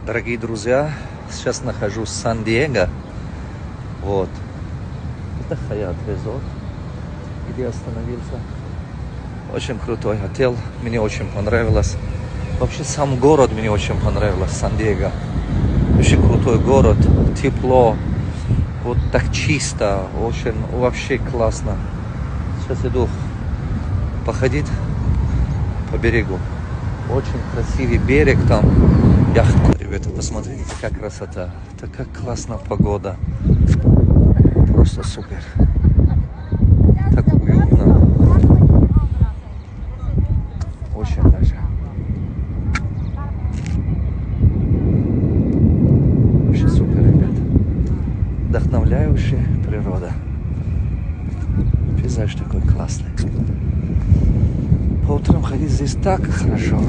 Дорогие друзья, сейчас нахожусь в Сан-Диего. Вот. Это Хаят Резорт, где остановился. Очень крутой отель, мне очень понравилось. Вообще сам город мне очень понравился, Сан-Диего. Очень крутой город, тепло, вот так чисто, очень, вообще классно. Сейчас иду походить по берегу. Очень красивый берег там. Ребята, посмотрите, какая красота. Такая классная погода. Просто супер. Так уютно. Очень даже. Вообще супер, ребята. Вдохновляющая природа. Пейзаж такой классный. По утрам ходить здесь так хорошо.